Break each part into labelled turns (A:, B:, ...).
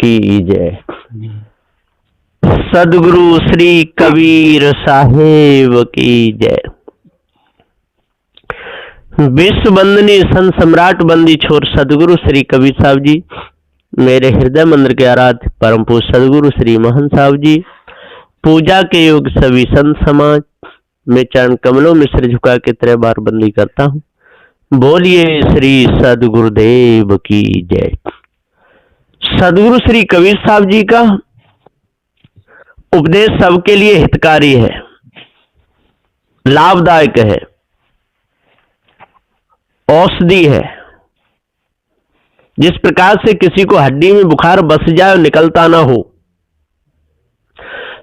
A: की जय। सदगुरु श्री कबीर साहेब की जय। विश्व वंदनीय संत सम्राट बंदी छोर सदगुरु श्री कबीर साहब जी, मेरे हृदय मंदिर के आराध्य परम पूज्य सदगुरु श्री महंत साहब जी, पूजा के योग सभी संत समाज, मैं चरण कमलों में सिर झुका के 3 बार बंदी करता हूँ। बोलिए श्री सदगुरुदेव की जय। सदगुरु श्री कबीर साहब जी का उपदेश सबके लिए हितकारी है, लाभदायक है, औषधि है। जिस प्रकार से किसी को हड्डी में बुखार बस जाए और निकलता ना हो,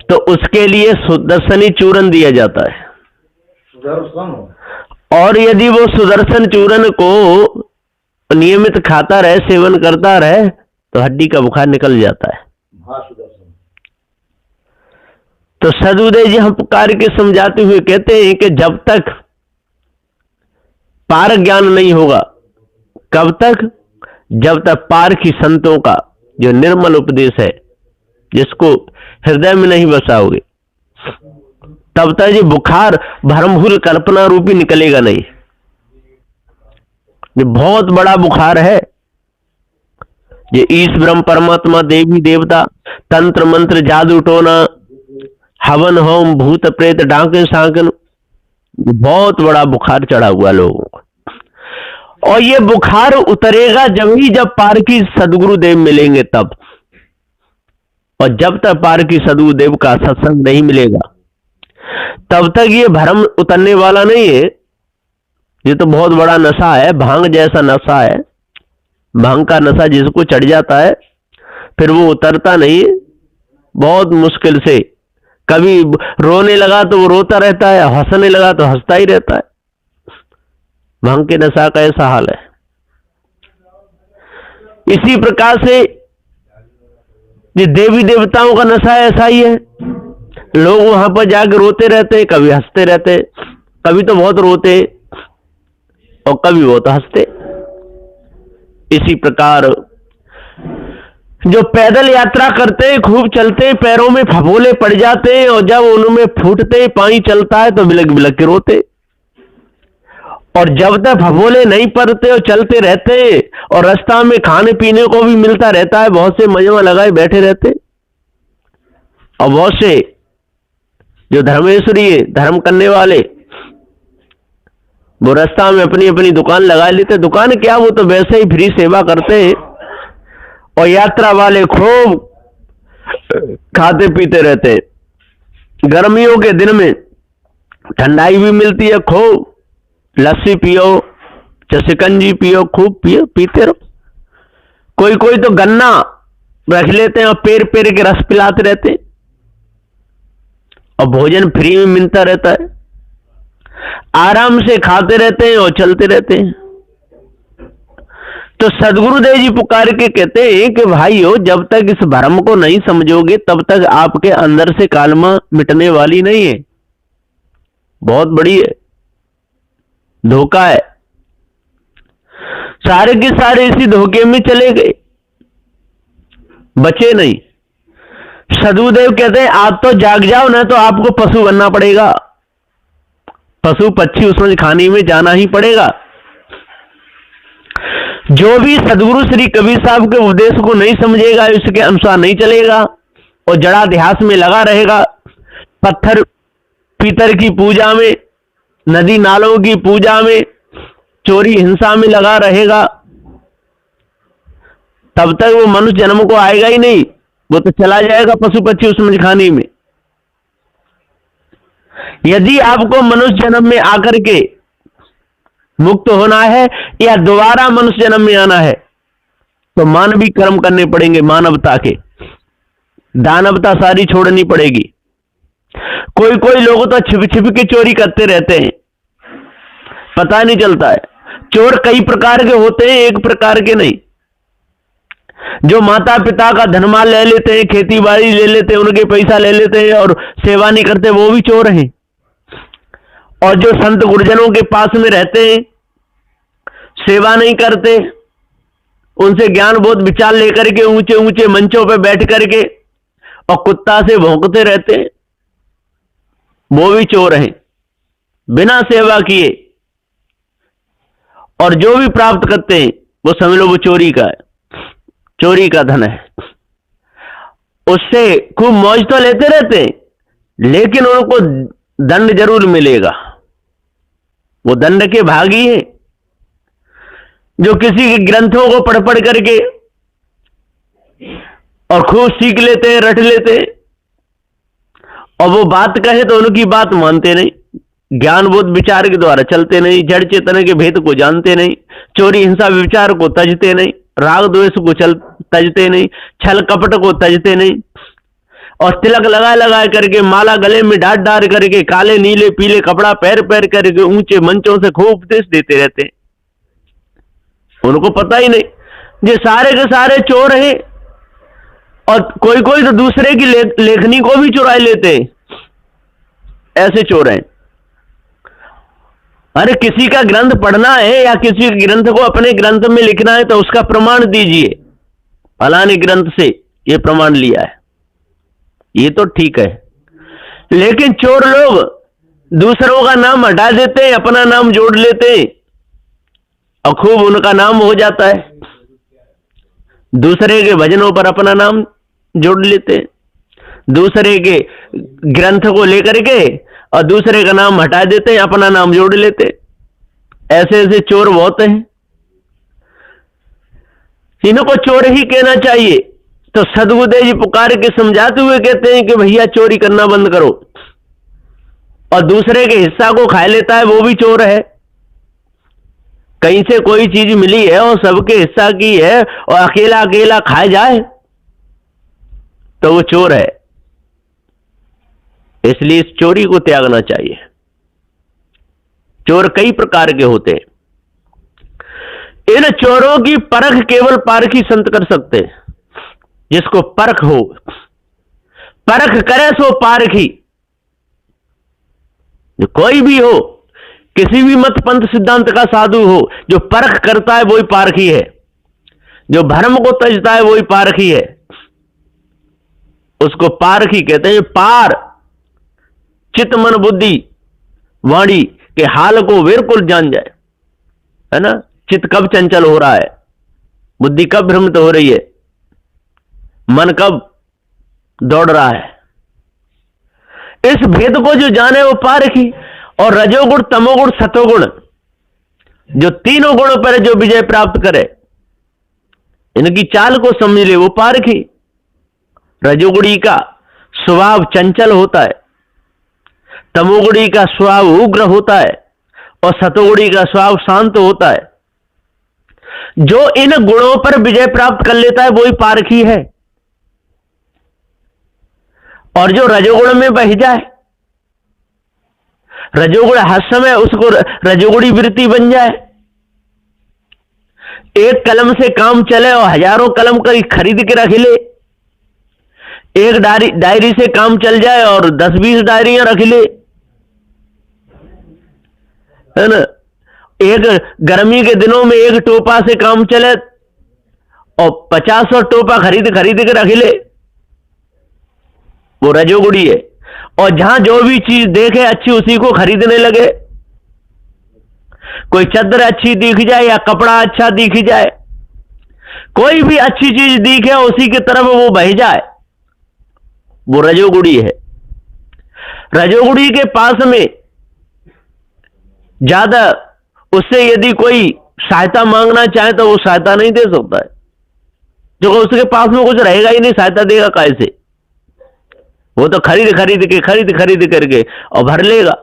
A: तो उसके लिए सुदर्शनी चूर्ण दिया जाता है, और यदि वो सुदर्शन चूर्ण को नियमित खाता रहे, सेवन करता रहे, तो हड्डी का बुखार निकल जाता है। तो सदगुरुदेव जी हम पुकार के समझाते हुए कहते हैं कि जब तक पार ज्ञान नहीं होगा, कब तक? जब तक पारखी संतों का जो निर्मल उपदेश है, जिसको हृदय में नहीं बसाओगे, तब तक ये बुखार भ्रमभूल कल्पना रूपी निकलेगा नहीं। ये बहुत बड़ा बुखार है। ये ईश ब्रह्म परमात्मा देवी देवता तंत्र मंत्र जादू टोना हवन होम भूत प्रेत डांके सांकन, बहुत बड़ा बुखार चढ़ा हुआ लोगों को। और ये बुखार उतरेगा जब पारखी सदगुरुदेव मिलेंगे तब। और जब तक पारखी सदगुरुदेव का सत्संग नहीं मिलेगा, तब तक ये भ्रम उतरने वाला नहीं है। ये तो बहुत बड़ा नशा है, भांग जैसा नशा है। भांग का नशा जिसको चढ़ जाता है, फिर वो उतरता नहीं है, बहुत मुश्किल से। कभी रोने लगा तो वो रोता रहता है, हंसने लगा तो हंसता ही रहता है। भांग के नशा का ऐसा हाल है। इसी प्रकार से ये देवी देवताओं का नशा ऐसा ही है। लोग वहां पर जाकर रोते रहते, कभी हंसते रहते, कभी तो बहुत रोते और कभी बहुत हंसते। इसी प्रकार जो पैदल यात्रा करते हैं, खूब चलते हैं, पैरों में फफोले पड़ जाते हैं, और जब उनमें फूटते पानी चलता है तो बिलक बिलक के रोते। और जब तक फफोले नहीं पड़ते और चलते रहते, और रास्ता में खाने पीने को भी मिलता रहता है, बहुत से मजे में लगाए बैठे रहते। और बहुत से जो धर्मेश्वरी है, धर्म करने वाले, वो रास्ता में अपनी अपनी दुकान लगा लेते। दुकान क्या, वो तो वैसे ही फ्री सेवा करते हैं। और यात्रा वाले खूब खाते पीते रहते हैं। गर्मियों के दिन में ठंडाई भी मिलती है, खूब लस्सी पियो, शिकंजी पियो, खूब पियो, पीते रहो। कोई कोई तो गन्ना रख लेते हैं और पेर पेर के रस पिलाते रहते हैं, और भोजन फ्री में मिलता रहता है। आराम से खाते रहते हैं और चलते रहते हैं। तो सदगुरुदेव जी पुकार के कहते हैं कि भाइयों, जब तक इस भ्रम को नहीं समझोगे, तब तक आपके अंदर से कालमा मिटने वाली नहीं है। बहुत बड़ी है, धोखा है। सारे के सारे इसी धोखे में चले गए, बचे नहीं। सदगुरुदेव कहते हैं आप तो जाग जाओ, ना तो आपको पशु बनना पड़ेगा। पशु पक्षी उसमें खाने में जाना ही पड़ेगा। जो भी सदगुरु श्री कबीर साहब के उपदेश को नहीं समझेगा, उसके अनुसार नहीं चलेगा, और जड़ाध्यास में लगा रहेगा, पत्थर पीतर की पूजा में, नदी नालों की पूजा में, चोरी हिंसा में लगा रहेगा, तब तक वो मनुष्य जन्म को आएगा ही नहीं। वो तो चला जाएगा पशु पक्षी उसमें खाने में। यदि आपको मनुष्य जन्म में आकर के मुक्त होना है या दोबारा मनुष्य जन्म में आना है, तो मानवीय कर्म करने पड़ेंगे, मानवता के। दानवता सारी छोड़नी पड़ेगी। कोई कोई लोग तो छिप छिप के चोरी करते रहते हैं, पता नहीं चलता है। चोर कई प्रकार के होते हैं, एक प्रकार के नहीं। जो माता पिता का धनमाल ले लेते हैं, खेती बाड़ी ले लेते हैं, उनके पैसा ले लेते हैं और सेवा नहीं करते, वो भी चोर हैं। और जो संत गुरुजनों के पास में रहते हैं, सेवा नहीं करते, उनसे ज्ञान बोध विचार लेकर के ऊंचे ऊंचे मंचों पे बैठ करके और कुत्ता से भौंकते रहते हैं, वो भी चोर हैं, बिना सेवा किए। और जो भी प्राप्त करते हैं वो समझ लो वो चोरी का है, चोरी का धन है। उससे खूब मौज तो लेते रहते हैं, लेकिन उनको दंड जरूर मिलेगा। वो दंड के भागी है जो किसी के ग्रंथों को पढ़ पढ़ करके और खूब सीख लेते हैं, रट लेते हैं, और वो बात कहे तो उनकी बात मानते नहीं, ज्ञान बोध विचार के द्वारा चलते नहीं, जड़ चेतन के भेद को जानते नहीं, चोरी हिंसा विचार को तजते नहीं, राग द्वेष को तजते नहीं, छल कपट को तजते नहीं, और तिलक लगा करके, माला गले में डाल डाल करके, काले नीले पीले कपड़ा पहन करके ऊंचे मंचों से खूब उपदेश देते रहते हैं। उनको पता ही नहीं ये सारे के सारे चोर हैं, और कोई कोई तो दूसरे की लेखनी को भी चुरा लेते हैं, ऐसे चोर हैं। अरे किसी का ग्रंथ पढ़ना है या किसी ग्रंथ को अपने ग्रंथ में लिखना है तो उसका प्रमाण दीजिए, फलाने ग्रंथ से ये प्रमाण लिया है, ये तो ठीक है। लेकिन चोर लोग दूसरों का नाम हटा देते हैं, अपना नाम जोड़ लेते हैं और खूब उनका नाम हो जाता है। दूसरे के भजनों पर अपना नाम जोड़ लेते हैं, दूसरे के ग्रंथ को लेकर के और दूसरे का नाम हटा देते हैं, अपना नाम जोड़ लेते हैं। ऐसे ऐसे चोर बहुत हैं, इनको चोर ही कहना चाहिए। तो सदगुरुदेव जी पुकार के समझाते हुए कहते हैं कि भैया चोरी करना बंद करो, और दूसरे के हिस्सा को खा लेता है वो भी चोर है। कहीं से कोई चीज मिली है और सबके हिस्सा की है और अकेला अकेला खाए जाए तो वो चोर है। इसलिए इस चोरी को त्यागना चाहिए। चोर कई प्रकार के होते हैं, इन चोरों की परख केवल पारखी संत कर सकते हैं। जिसको परख हो, परख करे सो पारखी। जो कोई भी हो, किसी भी मत पंथ सिद्धांत का साधु हो, जो परख करता है वही पारखी है, जो भ्रम को तजता है वही पारखी है। उसको पारखी कहते हैं। पार चित्त मन बुद्धि वाणी के हाल को बिल्कुल जान जाए, है ना। चित्त कब चंचल हो रहा है, बुद्धि कब भ्रमित हो रही है, मन कब दौड़ रहा है, इस भेद को जो जाने वो पारखी। और रजोगुण तमोगुण सतोगुण, जो तीनों गुणों पर जो विजय प्राप्त करे, इनकी चाल को समझ ले वो पारखी। रजोगुणी का स्वभाव चंचल होता है, तमोगुणी का स्वभाव उग्र होता है, और सतोगुणी का स्वभाव शांत होता है। जो इन गुणों पर विजय प्राप्त कर लेता है वही पारखी है। और जो रजोगुण में बह जाए, रजोगुण हर समय उसको रजोगुणी वृत्ति बन जाए, एक कलम से काम चले और हजारों कलम का खरीद के रख ले, एक डायरी से काम चल जाए और 10-20 डायरियां रख ले, है ना। एक गर्मी के दिनों में एक टोपा से काम चले और 50 टोपा खरीद के रख ले, वो रजोगुणी है। और जहां जो भी चीज देखे अच्छी उसी को खरीदने लगे, कोई चादर अच्छी दिख जाए या कपड़ा अच्छा दिख जाए, कोई भी अच्छी चीज दिखे उसी की तरफ वो बह जाए, वो रजोगुणी है। रजोगुणी के पास में ज्यादा उससे यदि कोई सहायता मांगना चाहे तो वो सहायता नहीं दे सकता है, जो उसके पास में कुछ रहेगा ही नहीं, सहायता देगा कैसे। वो तो खरीद करके और भर लेगा।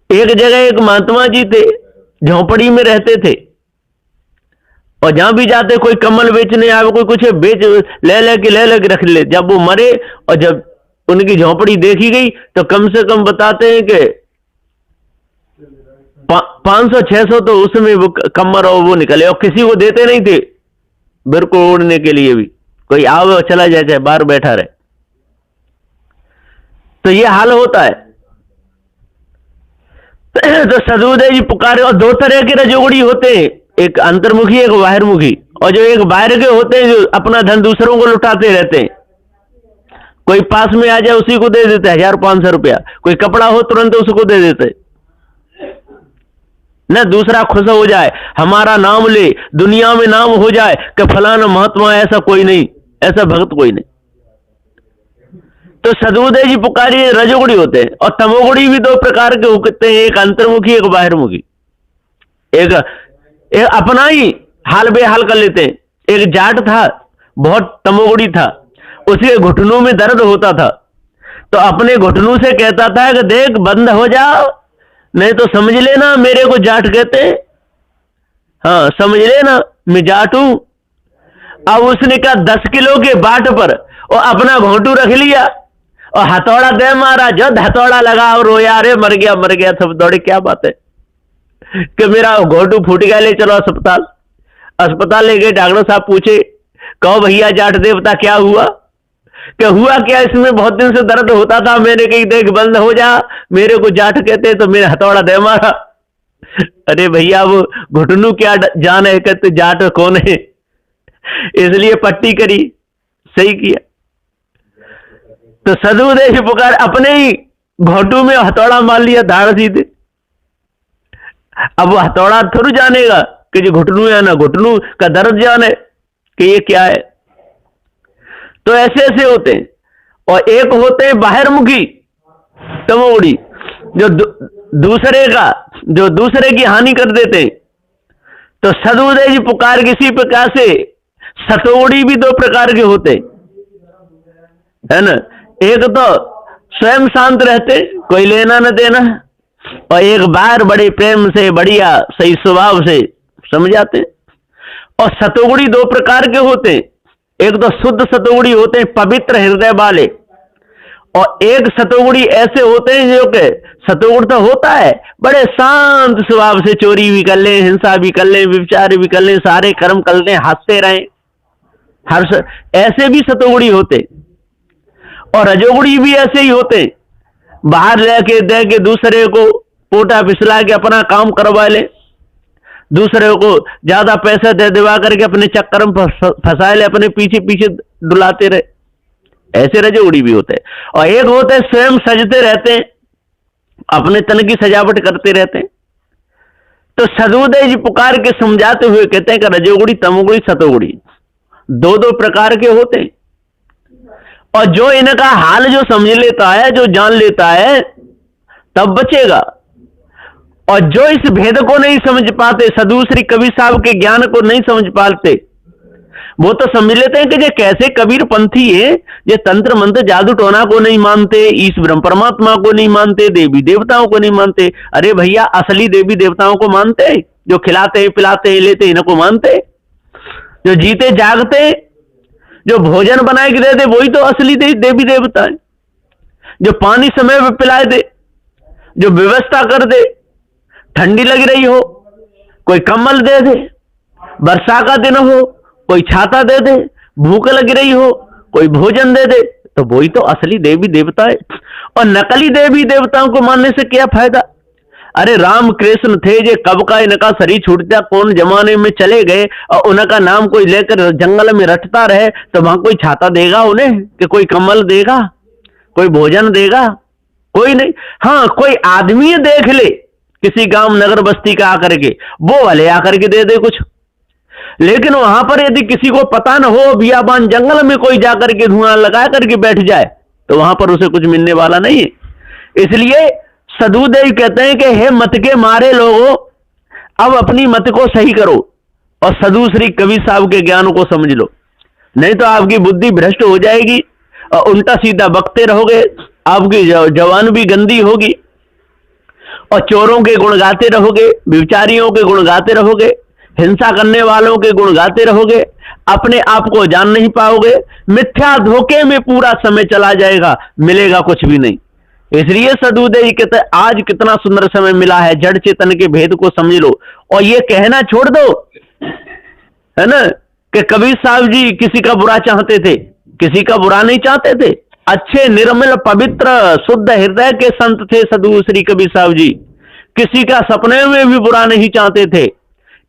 A: एक जगह एक महात्मा जी थे, झोपड़ी में रहते थे, और जहां भी जाते कोई कमल बेचने आए, कोई कुछ बेच ले के रख ले। जब वो मरे और जब उनकी झोपड़ी देखी गई तो कम से कम बताते हैं कि 500-600 तो उसमें वो कमर और वो निकले, और किसी को देते नहीं थे बिल्कुल ओढ़ने के लिए भी। कोई आवे और चला जाए, चाहे बाहर बैठा रहे। तो ये हाल होता है। तो सदगुरुदेव जी पुकारे। और दो तरह के रजोगुणी होते हैं, एक अंतर्मुखी एक बाहिर्मुखी। और जो एक बाहर के होते हैं जो अपना धन दूसरों को लुटाते रहते हैं, कोई पास में आ जाए उसी को दे देते 1,000-500 रुपया, कोई कपड़ा हो तुरंत उसको दे देते न, दूसरा खुश हो जाए, हमारा नाम ले, दुनिया में नाम हो जाए कि फलाना महात्मा, ऐसा कोई नहीं, ऐसा भक्त कोई नहीं। तो सदबुदेव जी पुकारी रजोगुणी होते हैं। और तमोगुणी भी दो प्रकार के होते हैं, एक अंतर्मुखी एक बाहिर्मुखी। एक अपना ही हाल बेहाल कर लेते हैं। एक जाट था, बहुत तमोगुणी था, उसके घुटनों में दर्द होता था, तो अपने घुटनों से कहता था कि देख बंद हो जाओ, नहीं तो समझ लेना मेरे को जाट कहते हैं, हाँ समझ लेना मैं जाट हूं। अब उसने कहा 10 किलो के बाट पर और अपना घोटू रख लिया और हथौड़ा दे मारा, जब हथौड़ा लगा और रोया, अरे मर गया सब दौड़े। क्या बात है कि मेरा घोटू फूट गया, ले चलो अस्पताल। अस्पताल ले गए, डॉक्टर साहब पूछे, कहो भैया जाट देवता क्या हुआ? कि हुआ क्या, इसमें बहुत दिन से दर्द होता था, मैंने कही देख बंद हो जा, मेरे को जाट कहते तो मेरे हथौड़ा दे मारा। अरे भैया वो घुटनू क्या जान है, कहते जाट कौन है, इसलिए पट्टी करी, सही किया। तो सदबुदेव पुकार अपने ही घोटू में हथौड़ा मार लिया धाड़ सीधे। अब वो हथौड़ा थोड़ी जानेगा कि जो घुटनू है ना, घुटनू का दर्द जाने कि ये क्या है। तो ऐसे ऐसे होते हैं। और एक होते हैं बाहिर्मुखी तमोगुणी, जो दूसरे की हानि कर देते हैं। तो सदबुदेव जी पुकार किसी प्रकार से सतोगुणी भी दो प्रकार के होते है ना। एक तो स्वयं शांत रहते, कोई लेना न देना, और एक बार बड़े प्रेम से बढ़िया सही स्वभाव से समझाते। और सतोगुणी दो प्रकार के होते हैं, एक तो शुद्ध सतोगुणी होते हैं पवित्र हृदय वाले, और एक सतोगुणी ऐसे होते हैं जो कि सतोगुण तो होता है बड़े शांत स्वभाव से, चोरी भी कर लें, हिंसा भी कर लें, विचार भी कर लें, सारे कर्म कर लें, हंसते रहें, ऐसे भी सतोगुणी होते। और रजोगुणी भी ऐसे ही होते, बाहर लेके दे के दूसरे को पोटा पिसला के अपना काम करवा ले, दूसरे को ज्यादा पैसा दे दिवा करके अपने चक्कर में फंसा ले, अपने पीछे पीछे डुलाते रहे, ऐसे रजोगुणी भी होते हैं। और एक होते स्वयं सजते रहते हैं, अपने तन की सजावट करते रहते हैं। तो सदबुदेव जी पुकार के समझाते हुए कहते हैं कि रजोगुणी तमोगुणी सतोगुणी दो दो प्रकार के होते हैं। और जो इनका हाल जो समझ लेता है, जो जान लेता है, तब बचेगा। और जो इस भेद को नहीं समझ पाते, सदगुरु श्री कबीर साहब के ज्ञान को नहीं समझ पाते, वो तो समझ लेते हैं कि ये कैसे कबीर पंथी है, ये तंत्र मंत्र जादू टोना को नहीं मानते, ईश ब्रह्म परमात्मा को नहीं मानते, देवी देवताओं को नहीं मानते। अरे भैया असली देवी देवताओं को मानते, जो खिलाते पिलाते लेते इनको मानते, जो जीते जागते, जो भोजन बनाए के दे दे, वही तो असली देवी देवता है। जो पानी समय पे पिलाए दे, जो व्यवस्था कर दे, ठंडी लग रही हो कोई कंबल दे दे, वर्षा का दिन हो कोई छाता दे दे, भूख लग रही हो कोई भोजन दे दे, तो वही तो असली देवी देवता है। और नकली देवी देवताओं को मानने से क्या फायदा? अरे राम कृष्ण थे, जे कब का इनका शरीर छूट गया, कौन जमाने में चले गए, और उनका नाम कोई लेकर जंगल में रटता रहे, तो वहां कोई छाता देगा उन्हें, कि कोई कम्बल देगा, कोई भोजन देगा? कोई नहीं। हाँ, कोई आदमी देख ले किसी गांव नगर बस्ती का आकर के, वो वाले आकर के दे दे कुछ, लेकिन वहां पर यदि किसी को पता न हो, बियाबान जंगल में कोई जाकर के धुआं लगा करके बैठ जाए, तो वहां पर उसे कुछ मिलने वाला नहीं है। इसलिए सदबुदेव कहते हैं कि हे मत के मारे लोगों, अब अपनी मत को सही करो और सदगुरु श्री कबीर साहब के ज्ञान को समझ लो, नहीं तो आपकी बुद्धि भ्रष्ट हो जाएगी और उल्टा सीधा बकते रहोगे, आपकी जवान भी गंदी होगी, और चोरों के गुण गाते रहोगे, व्यभिचारियों के गुण गाते रहोगे, हिंसा करने वालों के गुण गाते रहोगे, अपने आप को जान नहीं पाओगे, मिथ्या धोखे में पूरा समय चला जाएगा, मिलेगा कुछ भी नहीं। इसलिए सदबुदेव जी कहते हैं आज कितना सुंदर समय मिला है, जड़ चेतन के भेद को समझ लो। और ये कहना छोड़ दो, है ना, कि कबीर साहब जी किसी का बुरा चाहते थे, किसी का बुरा नहीं चाहते थे। अच्छे निर्मल पवित्र शुद्ध हृदय के संत थे सदगुरु श्री कबीर साहब जी, किसी का सपने में भी बुरा नहीं चाहते थे।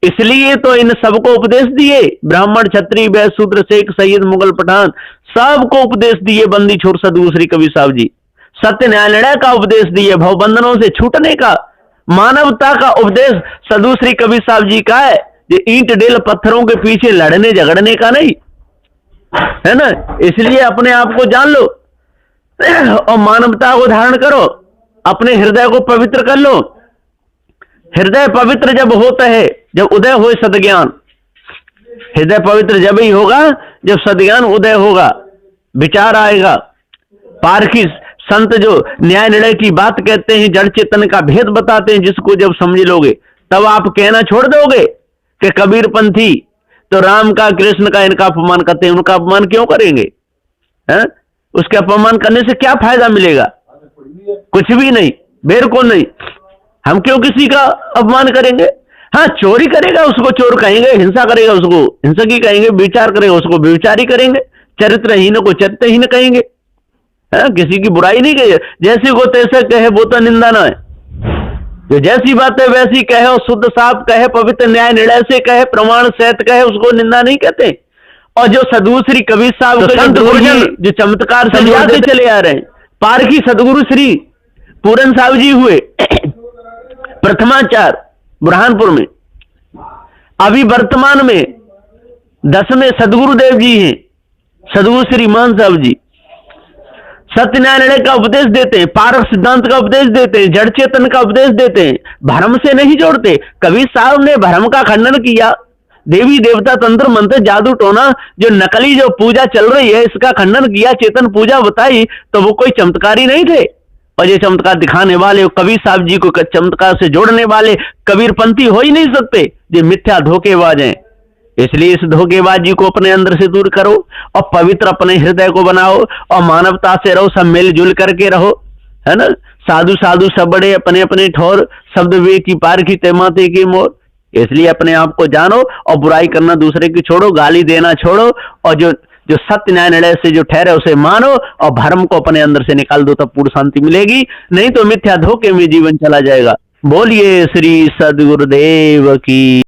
A: इसलिए तो इन सबको उपदेश दिए, ब्राह्मण क्षत्रिय वैश्य शूद्र शेख सैयद मुगल पठान सबको उपदेश दिए, बंदी छोड़ सदगुरु श्री कबीर साहब जी। सत्य न्याय निर्णय का उपदेश दिए, भवबंधनों से छूटने का, मानवता का उपदेश सदगुरु श्री कबीर साहब जी का है। ये ईंट डेल पत्थरों के पीछे लड़ने झगड़ने का नहीं है ना। इसलिए अपने आप को जान लो और मानवता को धारण करो, अपने हृदय को पवित्र कर लो। हृदय पवित्र जब होता है, जब उदय हो सद्ज्ञान, हृदय पवित्र जब ही होगा जब सद्ज्ञान उदय होगा, विचार आएगा। पारखी संत जो न्याय निर्णय की बात कहते हैं, जड़ चेतन का भेद बताते हैं, जिसको जब समझ लोगे तब आप कहना छोड़ दोगे कि कबीर पंथी तो राम का कृष्ण का इनका अपमान करते हैं। उनका अपमान क्यों करेंगे? है? उसके अपमान करने से क्या फायदा मिलेगा? कुछ भी नहीं, बिल्कुल नहीं। हम क्यों किसी का अपमान करेंगे? हाँ, चोरी करेगा उसको चोर कहेंगे, हिंसा करेगा उसको हिंसकी कहेंगे, विचार करेगा उसको विचारी करेंगे, चरित्रहीन को चरित्रहीन कहेंगे। है? किसी की बुराई नहीं कहेंगे, जैसी को तैसे कहे वो तो निंदा ना है। जो जैसी बात है वैसी कहे और शुद्ध साफ कहे, पवित्र न्याय निर्णय से कहे, प्रमाण सहित कहे, उसको निंदा नहीं कहते। और जो सदगुरु श्री कबीर साहब संत गुरुजन जो चमत्कार से चले आ रहे हैं, पारखी सदगुरु श्री पूरन साहब जी हुए प्रथमाचार बुरहानपुर में। अभी वर्तमान में 10वें सदगुरुदेव जी हैं, सदगुरु श्री मान साहब जी। सत्य न्याय निर्णय का उपदेश देते हैं, पारक सिद्धांत का उपदेश देते हैं, जड़ चेतन का उपदेश देते हैं, भ्रम से नहीं जोड़ते। कबीर साहब ने भ्रम का खंडन किया, देवी देवता तंत्र मंत्र जादू टोना जो नकली जो पूजा चल रही है इसका खंडन किया, चेतन पूजा बताई, तो वो कोई चमत्कारी नहीं थे। और ये चमत्कार दिखाने वाले कबीर साहब जी को चमत्कार से जोड़ने वाले कबीरपंथी हो ही नहीं सकते, ये मिथ्या धोखेबाज हैं। इसलिए इस धोखेबाजी को अपने अंदर से दूर करो और पवित्र अपने हृदय को बनाओ और मानवता से रहो, सब मिलजुल करके रहो, है ना। साधु साधु सब बड़े अपने अपने ठौर, शब्द वे की पार की तय माते की मोर। इसलिए अपने आप को जानो और बुराई करना दूसरे की छोड़ो, गाली देना छोड़ो और जो सत्य न्याय निर्णय से जो ठहरे उसे मानो और भ्रम को अपने अंदर से निकाल दो, तब पूर्ण शांति मिलेगी। नहीं तो मिथ्या धोखे में जीवन चला जाएगा। बोलिए श्री सद्गुरुदेव की।